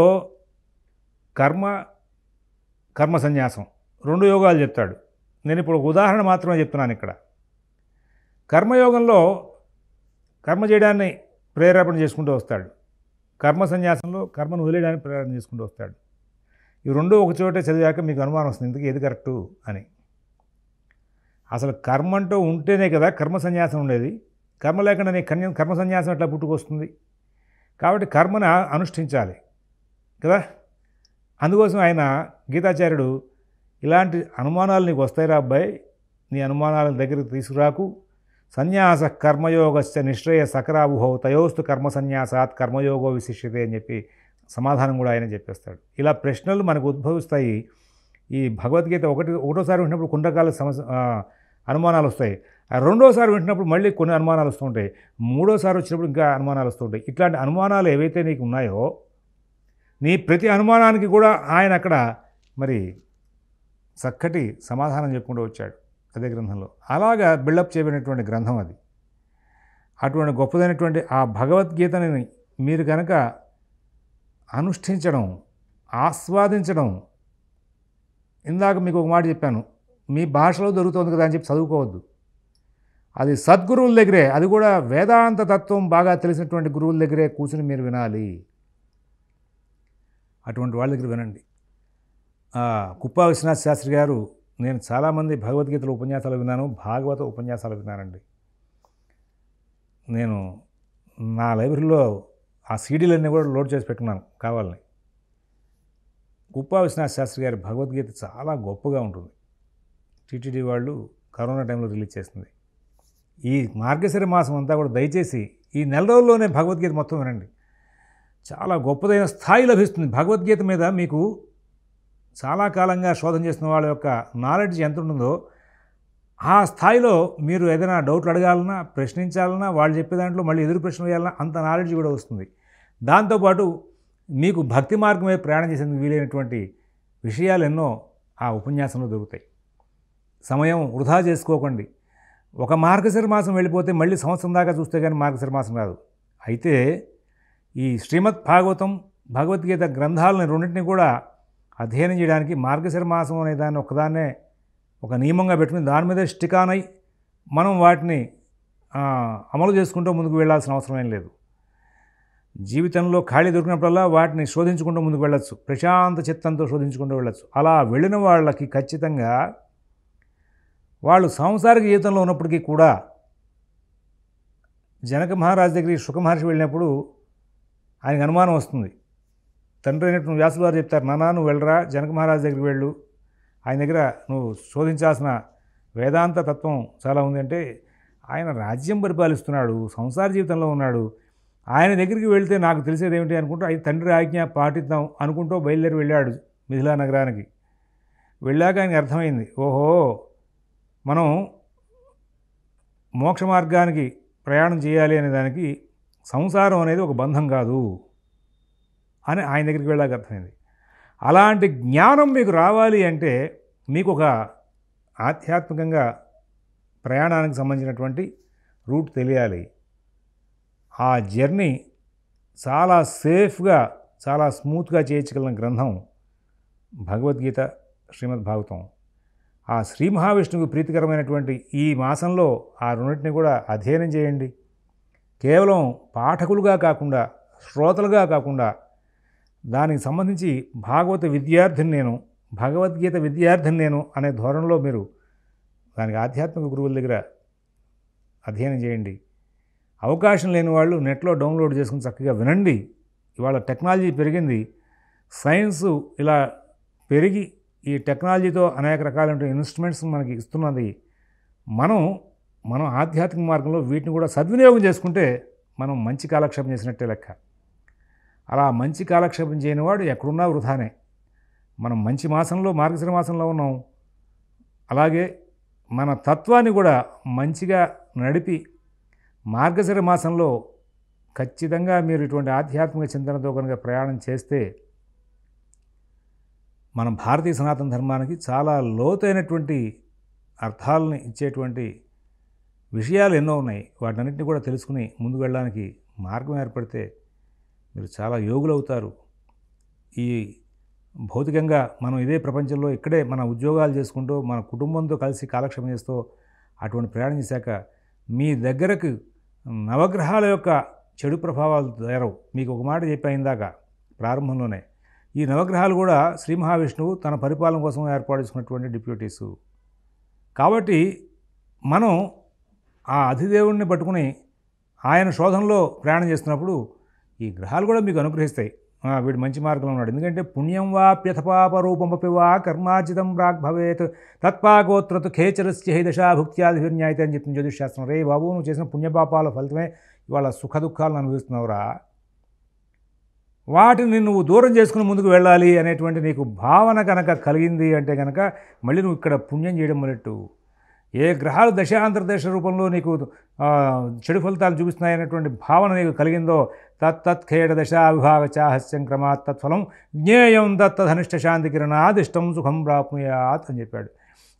Speaker 1: కర్మ సన్యాసం 2 యోగాలు చెప్తాడు. నేను ఇప్పుడు ఒక ఉదాహరణ మాత్రమే చెప్తున్నాను. ఇక్కడ కర్మయోగంలో కర్మ చేయడాన్ని ప్రేరేపణ చేసుకుంటూ వస్తాడు. కర్మ సన్యాసంలో కర్మను వదిలేయడానికి ప్రేరణ చేసుకుంటూ వస్తాడు. ఈ 2 ఒక చోటే చదివాక మీకు అనుమానం వస్తుంది, ఇంతకీ ఏది కరెక్టు అని. అసలు కర్మ అంటూ ఉంటేనే కదా కర్మ సన్యాసం ఉండేది. కర్మ లేకుండా నీ కర్మ సన్యాసం ఎట్లా పుట్టుకొస్తుంది? కాబట్టి కర్మను అనుష్ఠించాలి కదా. అందుకోసం ఆయన గీతాచార్యుడు ఇలాంటి అనుమానాలు నీకు వస్తాయిరా అబ్బాయి, నీ అనుమానాల దగ్గరికి తీసుకురాకు. సన్యాస కర్మయోగశ్చ నిశ్రయ సకరాబుహౌ తయోస్తు కర్మ సన్యాసాత్ కర్మయోగో విశిష్యతే అని చెప్పి సమాధానం కూడా ఆయన చెప్పేస్తాడు. ఇలా ప్రశ్నలు మనకు ఉద్భవిస్తాయి. ఈ భగవద్గీత ఒకటోసారి వింటున్నప్పుడు కొన్ని రకాల అనుమానాలు వస్తాయి. రెండోసారి వింటున్నప్పుడు మళ్ళీ కొన్ని అనుమానాలు వస్తుంటాయి. మూడోసారి వచ్చినప్పుడు ఇంకా అనుమానాలు వస్తుంటాయి. ఇట్లాంటి అనుమానాలు ఏవైతే నీకు ఉన్నాయో నీ ప్రతి అనుమానానికి కూడా ఆయన అక్కడ మరి చక్కటి సమాధానం చెప్పుకుంటూ వచ్చాడు అదే గ్రంథంలో. అలాగా బిల్డప్ చేయబడినటువంటి గ్రంథం అది. అటువంటి గొప్పదైనటువంటి ఆ భగవద్గీతని మీరు కనుక అనుష్ఠించడం, ఆస్వాదించడం, ఇందాక మీకు ఒక మాట చెప్పాను, మీ భాషలో దొరుకుతుంది కదా అని చెప్పి చదువుకోవద్దు. అది సద్గురువుల దగ్గరే, అది కూడా వేదాంత తత్వం బాగా తెలిసినటువంటి గురువుల దగ్గరే కూర్చుని మీరు వినాలి. అటువంటి వాళ్ళ దగ్గర వినండి. కుప్పా విశ్వనాథ శాస్త్రి గారు, నేను చాలామంది భగవద్గీతలో ఉపన్యాసాలు విన్నాను, భాగవత ఉపన్యాసాలు విన్నానండి. నేను నా లైబ్రరీలో ఆ సీడీలన్నీ కూడా లోడ్ చేసి పెట్టుకున్నాను కావాలని. కుప్పా విశ్వనాథ శాస్త్రి గారి భగవద్గీత చాలా గొప్పగా ఉంటుంది. టీటీడీ వాళ్ళు కరోనా టైంలో రిలీజ్ చేస్తుంది. ఈ మార్గశిర మాసం అంతా కూడా దయచేసి ఈ నెల రోజుల్లోనే భగవద్గీత మొత్తం వినండి. చాలా గొప్పదైన స్థాయి లభిస్తుంది. భగవద్గీత మీద మీకు చాలా కాలంగా శోధన చేస్తున్న వాళ్ళ యొక్క నాలెడ్జ్ ఎంత ఉంటుందో ఆ స్థాయిలో మీరు ఏదైనా డౌట్లు అడగాలన్నా, ప్రశ్నించాలన్నా, వాళ్ళు చెప్పే దాంట్లో మళ్ళీ ఎదురు ప్రశ్న వేయాలన్నా అంత నాలెడ్జ్ కూడా వస్తుంది. దాంతోపాటు మీకు భక్తి మార్గమే ప్రయాణం చేసేందుకు వీలైనటువంటి విషయాలు ఎన్నో ఆ ఉపన్యాసంలో దొరుకుతాయి. సమయం వృధా చేసుకోకండి. ఒక మార్గశిర మాసం వెళ్ళిపోతే మళ్ళీ సంవత్సరం దాకా చూస్తే కానీ మార్గశిర మాసం రాదు. అయితే ఈ శ్రీమద్ భాగవతం, భగవద్గీత గ్రంథాలని రెండింటినీ కూడా అధ్యయనం చేయడానికి మార్గశిర మాసం అనే దాన్ని ఒక్కదాన్నే ఒక నియమంగా పెట్టుకుని దాని మీద స్టికానై మనం వాటిని అమలు చేసుకుంటూ ముందుకు వెళ్ళాల్సిన అవసరం ఏం లేదు. జీవితంలో ఖాళీ దొరికినప్పుడల్లా వాటిని శోధించుకుంటూ ముందుకు వెళ్ళచ్చు, ప్రశాంత చిత్తంతో శోధించుకుంటూ వెళ్ళచ్చు. అలా వెళ్ళిన వాళ్ళకి ఖచ్చితంగా వాళ్ళు సాంసారిక జీవితంలో ఉన్నప్పటికీ కూడా జనక మహారాజు దగ్గరికి శుక మహర్షి వెళ్ళినప్పుడు ఆయనకు అనుమానం వస్తుంది. తండ్రి అయినటువంటి వ్యాసుల వారు చెప్తారు, నాన్న నువ్వు వెళ్ళరా, జనక మహారాజు దగ్గరికి వెళ్ళు, ఆయన దగ్గర నువ్వు శోధించాల్సిన వేదాంత తత్వం చాలా ఉంది అంటే, ఆయన రాజ్యం పరిపాలిస్తున్నాడు, సంసార జీవితంలో ఉన్నాడు, ఆయన దగ్గరికి వెళ్తే నాకు తెలిసేది ఏమిటి అనుకుంటూ అది తండ్రి ఆజ్ఞ పాటిద్దాం అనుకుంటూ బయలుదేరి వెళ్ళాడు మిథిలా నగరానికి. వెళ్ళాక ఆయనకి అర్థమైంది, ఓహో మనం మోక్ష మార్గానికి ప్రయాణం చేయాలి అనే దానికి సంసారం అనేది ఒక బంధం కాదు అని ఆయన దగ్గరికి వెళ్ళాక అర్థమైంది. అలాంటి జ్ఞానం మీకు రావాలి అంటే మీకు ఒక ఆధ్యాత్మికంగా ప్రయాణానికి సంబంధించినటువంటి రూట్ తెలియాలి. ఆ జర్నీ చాలా సేఫ్గా, చాలా స్మూత్గా చేయించగలిగిన గ్రంథం భగవద్గీత, శ్రీమద్ భాగవతం. ఆ శ్రీ మహావిష్ణువుకి ప్రీతికరమైనటువంటి ఈ మాసంలో ఆ రెండింటిని కూడా అధ్యయనం చేయండి. కేవలం పాఠకులుగా కాకుండా, శ్రోతలుగా కాకుండా, దానికి సంబంధించి భాగవత విద్యార్థిని నేను, భగవద్గీత విద్యార్థిని నేను అనే ధోరణిలో మీరు దానికి ఆధ్యాత్మిక గురువుల దగ్గర అధ్యయనం చేయండి. అవకాశం లేని వాళ్ళు నెట్లో డౌన్లోడ్ చేసుకుని చక్కగా వినండి. ఇవాళ టెక్నాలజీ పెరిగింది, సైన్సు ఇలా పెరిగి ఈ టెక్నాలజీతో అనేక రకాలైన ఇన్స్ట్రుమెంట్స్ మనకి ఇస్తున్నది. మనం ఆధ్యాత్మిక మార్గంలో వీటిని కూడా సద్వినియోగం చేసుకుంటే మనం మంచి కాలక్షేపం చేసినట్టే లెక్క. అలా మంచి కాలక్షేపం చేయని వాడు ఎక్కడున్నా వృధానే. మనం మంచి మాసంలో, మార్గశిర మాసంలో ఉన్నాం. అలాగే మన తత్వాన్ని కూడా మంచిగా నడిపి మార్గశిర మాసంలో ఖచ్చితంగా మీరు ఇటువంటి ఆధ్యాత్మిక చింతనతో కనుక ప్రయాణం చేస్తే మన భారతీయ సనాతన ధర్మానికి చాలా లోతైనటువంటి అర్థాలని ఇచ్చేటువంటి విషయాలు ఎన్నో ఉన్నాయి. వాటన్నిటిని కూడా తెలుసుకుని ముందుకు వెళ్ళడానికి మార్గం ఏర్పడితే మీరు చాలా యోగులవుతారు. ఈ భౌతికంగా మనం ఇదే ప్రపంచంలో ఇక్కడే మన ఉద్యోగాలు చేసుకుంటూ మన కుటుంబంతో కలిసి కాలక్షేపం చేస్తూ అటువంటి ప్రయాణం చేశాక మీ దగ్గరకు నవగ్రహాల యొక్క చెడు ప్రభావాలు తేరవు. మీకు ఒక మాట చెప్పా ఇందాక ప్రారంభంలోనే, ఈ నవగ్రహాలు కూడా శ్రీ మహావిష్ణువు తన పరిపాలన కోసం ఏర్పాటు చేసుకున్నటువంటి డిప్యూటీసు. కాబట్టి మనం ఆ అధిదేవుణ్ణి పట్టుకుని ఆయన శోధనలో ప్రయాణం చేస్తున్నప్పుడు ఈ గ్రహాలు కూడా మీకు అనుగ్రహిస్తాయి. వీడు మంచి మార్గంలో ఉన్నాడు. ఎందుకంటే పుణ్యం వాప్యథపాప రూపమపి వా కర్మార్జితం రాగ్ భవేత్ తత్పాగోత్రతు ఖేచరస్య హి దశాభుక్త్యాదిభిర్న్యాయతే అని చెప్తుంది జ్యోతిషాస్త్రం. రే బాబు, నువ్వు చేసిన పుణ్యపాపాల ఫలితమే ఇవాళ సుఖ దుఃఖాలను అనుభవిస్తున్నావురా. వాటిని నువ్వు దూరం చేసుకుని ముందుకు వెళ్ళాలి అనేటువంటి నీకు భావన కనుక కలిగింది అంటే కనుక మళ్ళీ నువ్వు ఇక్కడ పుణ్యం చేయడం మొదలెట్టు. ఏ గ్రహాలు దశాంతర్దశ రూపంలో నీకు చెడు ఫలితాలు చూపిస్తున్నాయనేటువంటి భావన నీకు కలిగిందో తత్తత్ఖేడ దశా విభాగ చాహస్యం క్రమాత్ తత్ఫలం జ్ఞేయం దత్తధనిష్ట శాంతి కిరణాదిష్టం సుఖం ప్రాప్నుయాత్ అని చెప్పాడు.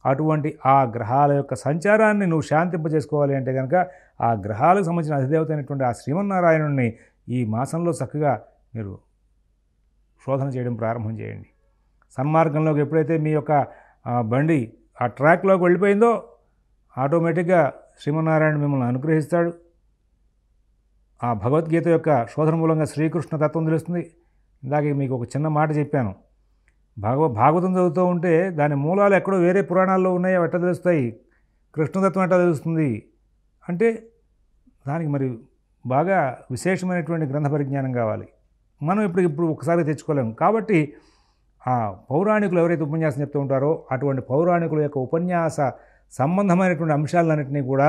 Speaker 1: అటువంటి ఆ గ్రహాల యొక్క సంచారాన్ని నువ్వు శాంతింపజేసుకోవాలి అంటే కనుక ఆ గ్రహాలకు సంబంధించిన అధిదేవత అయినటువంటి ఆ శ్రీమన్నారాయణుడిని ఈ మాసంలో చక్కగా మీరు శోధన చేయడం ప్రారంభం చేయండి. సన్మార్గంలోకి ఎప్పుడైతే మీ యొక్క బండి ఆ ట్రాక్లోకి వెళ్ళిపోయిందో ఆటోమేటిక్గా శ్రీమన్నారాయణ మిమ్మల్ని అనుగ్రహిస్తాడు. ఆ భగవద్గీత యొక్క శోధన మూలంగా శ్రీకృష్ణ తత్వం తెలుస్తుంది. ఇందాక మీకు ఒక చిన్న మాట చెప్పాను, భాగవతం చదువుతూ ఉంటే దాని మూలాలు ఎక్కడో వేరే పురాణాల్లో ఉన్నాయి, అవి ఎట్లా తెలుస్తాయి, కృష్ణతత్వం ఎట్లా తెలుస్తుంది అంటే దానికి మరి బాగా విశేషమైనటువంటి గ్రంథ పరిజ్ఞానం కావాలి. మనం ఇప్పుడు ఒకసారి తెచ్చుకోలేము. కాబట్టి ఆ పౌరాణికులు ఎవరైతే ఉపన్యాసం చెప్తూ ఉంటారో అటువంటి పౌరాణికుల యొక్క ఉపన్యాస సంబంధమైనటువంటి అంశాలన్నింటినీ కూడా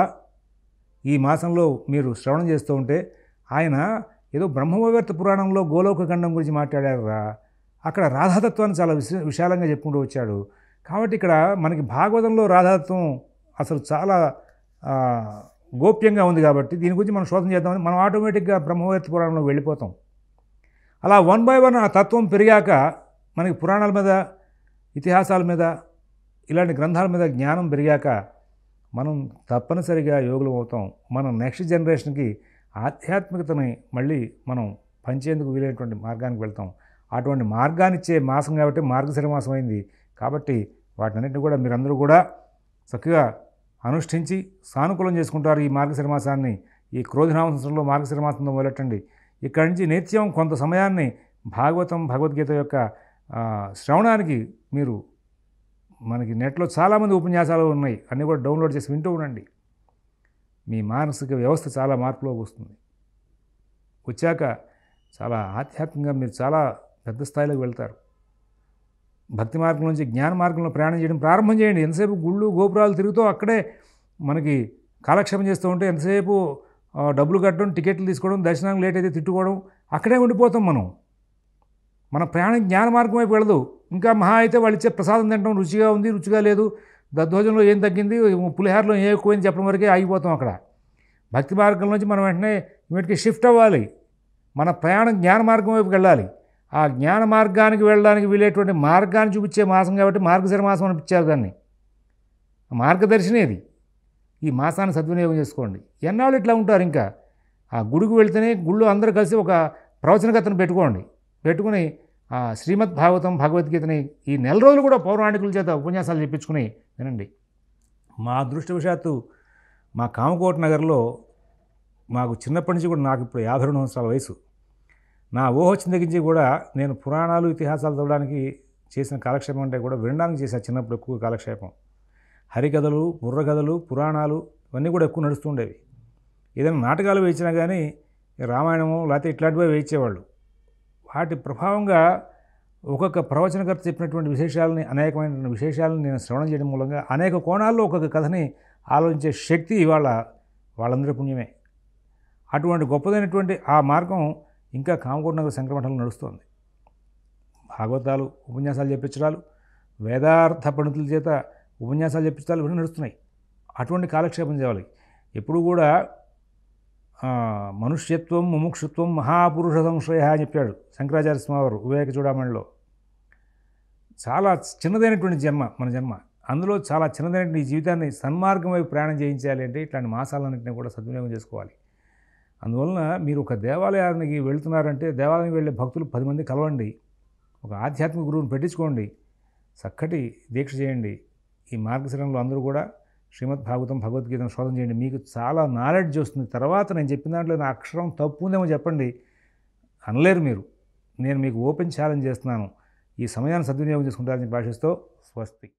Speaker 1: ఈ మాసంలో మీరు శ్రవణం చేస్తూ ఉంటే, ఆయన ఏదో బ్రహ్మవైవర్త పురాణంలో గోలోక ఖండం గురించి మాట్లాడారురా, అక్కడ రాధాతత్వాన్ని చాలా విశాలంగా చెప్పుకుంటూ వచ్చాడు. కాబట్టి ఇక్కడ మనకి భాగవతంలో రాధాతత్వం అసలు చాలా గోప్యంగా ఉంది. కాబట్టి దీని గురించి మనం శోధన చేద్దామని మనం ఆటోమేటిక్గా బ్రహ్మవైవర్త పురాణంలో వెళ్ళిపోతాం. అలా 1 by 1 ఆ తత్వం పెరిగాక మనకి పురాణాల మీద, ఇతిహాసాల మీద, ఇలాంటి గ్రంథాల మీద జ్ఞానం పెరిగాక మనం తప్పనిసరిగా యోగులం అవుతాం. మనం నెక్స్ట్ జనరేషన్కి ఆధ్యాత్మికతని మళ్ళీ మనం పంచేందుకు వీలైనటువంటి మార్గానికి వెళ్తాం. అటువంటి మార్గాన్ని ఇచ్చే మాసం కాబట్టి మార్గశిర మాసం అయింది. కాబట్టి వాటన్నిటిని కూడా మీరందరూ కూడా చక్కగా అనుష్ఠించి సానుకూలం చేసుకుంటారు. ఈ మార్గశిర మాసాన్ని ఈ క్రోధినామ సంవత్సరంలో మార్గశిర మాసంతో మొదలెట్టండి. ఇక్కడి నుంచి నిత్యం కొంత సమయాన్ని భాగవతం, భగవద్గీత యొక్క శ్రవణానికి మీరు, మనకి నెట్లో చాలామంది ఉపన్యాసాలు ఉన్నాయి, అన్నీ కూడా డౌన్లోడ్ చేసి వింటూ ఉండండి. మీ మానసిక వ్యవస్థ చాలా మార్పులోకి వస్తుంది. వచ్చాక చాలా ఆధ్యాత్మికంగా మీరు చాలా పెద్ద స్థాయిలోకి వెళ్తారు. భక్తి మార్గం నుంచి జ్ఞాన మార్గంలో ప్రయాణం చేయడం ప్రారంభం చేయండి. ఎంతసేపు గుళ్ళు గోపురాలు తిరుగుతూ అక్కడే మనకి కాలక్షేపం చేస్తూ ఉంటే ఎంతసేపు డబ్బులు కట్టడం, టికెట్లు తీసుకోవడం, దర్శనానికి లేట్ అయితే తిట్టుకోవడం, అక్కడే ఉండిపోతాం. మన ప్రయాణం జ్ఞాన మార్గం వైపు వెళ్ళదు. ఇంకా మహా అయితే వాళ్ళు ఇచ్చే ప్రసాదం తింటాం, రుచిగా ఉంది, రుచిగా లేదు, దద్దోజనంలో ఏం తగ్గింది, పులిహారలో ఏం ఎక్కువైంది చెప్పడం వరకే ఆగిపోతాం అక్కడ. భక్తి మార్గం నుంచి మనం వెంటనే వీటికి షిఫ్ట్ అవ్వాలి. మన ప్రయాణం జ్ఞాన మార్గం వైపుకి వెళ్ళాలి. ఆ జ్ఞాన మార్గానికి వెళ్ళడానికి వీలైనటువంటి మార్గాన్ని చూపించే మాసం కాబట్టి మార్గశిర మాసం అనిపించారు దాన్ని. మార్గదర్శిని అది. ఈ మాసాన్ని సద్వినియోగం చేసుకోండి. ఎన్నాళ్ళు ఇట్లా ఉంటారు. ఇంకా ఆ గుడికి వెళ్తేనే గుళ్ళు అందరూ కలిసి ఒక ప్రవచనకర్తను పెట్టుకోండి. పెట్టుకుని శ్రీమద్ భాగవతం భగవద్గీతని ఈ నెల రోజులు కూడా పౌరాణికుల చేత ఉపన్యాసాలు చెప్పించుకుని వినండి. మా అదృష్టవశాత్తు మా కామకోట నగర్లో మాకు చిన్నప్పటి నుంచి కూడా, నాకు ఇప్పుడు 52 సంవత్సరాల వయసు, నా ఊహ వచ్చిన దగ్గర నుంచి కూడా నేను పురాణాలు ఇతిహాసాలు చదవడానికి చేసిన కాలక్షేపం అంటే కూడా వినడానికి చేశాను. చిన్నప్పుడు ఎక్కువ కాలక్షేపం హరికథలు, బుర్రకథలు, పురాణాలు ఇవన్నీ కూడా ఎక్కువ నడుస్తుండేవి. ఏదైనా నాటకాలు వేయించినా కానీ రామాయణము లేకపోతే ఇట్లాంటివే వేయించేవాళ్ళు. వాటి ప్రభావంగా ఒక్కొక్క ప్రవచనకర్త చెప్పినటువంటి విశేషాలని, అనేకమైన విశేషాలను నేను శ్రవణం చేయడం మూలంగా అనేక కోణాల్లో ఒక్కొక్క కథని ఆలోచించే శక్తి ఇవాళ వాళ్ళందరి పుణ్యమే. అటువంటి గొప్పదైనటువంటి ఆ మార్గం ఇంకా కామకోట నగర శంకరమఠంలో నడుస్తోంది. భాగవతాలు ఉపన్యాసాలు చెప్పించడాలు, వేదార్థ పండితుల చేత ఉపన్యాసాలు చెప్పించడాలు ఇవన్నీ నడుస్తున్నాయి. అటువంటి కాలక్షేపం చేయాలి. ఎప్పుడు కూడా మనుష్యత్వం ముముక్షుత్వం మహాపురుష సంశ్రయ అని చెప్పాడు శంకరాచార్య స్వామివారు వివేక చూడమణిలో. చాలా చిన్నదైనటువంటి జన్మ మన జన్మ, అందులో చాలా చిన్నదైనటువంటి ఈ జీవితాన్ని సన్మార్గం వైపు ప్రయాణం చేయించాలి అంటే ఇట్లాంటి మాసాలన్నింటినీ కూడా సద్వినియోగం చేసుకోవాలి. అందువలన మీరు ఒక దేవాలయానికి వెళుతున్నారంటే దేవాలయానికి వెళ్ళే భక్తులు 10 మంది కలవండి, ఒక ఆధ్యాత్మిక గురువుని పెట్టించుకోండి, చక్కటి దీక్ష చేయండి. ఈ మార్గశిరంలో అందరూ కూడా శ్రీమద్ భాగవతం భగవద్గీతను శోధన చేయండి. మీకు చాలా నాలెడ్జ్ వస్తుంది. తర్వాత నేను చెప్పిన దాంట్లో నా అక్షరం తప్పు ఉందేమో చెప్పండి, అనలేరు మీరు. నేను మీకు ఓపెన్ ఛాలెంజ్ చేస్తున్నాను. ఈ సమయాన్ని సద్వినియోగం చేసుకుంటారని భాషిస్తూ స్వస్తి.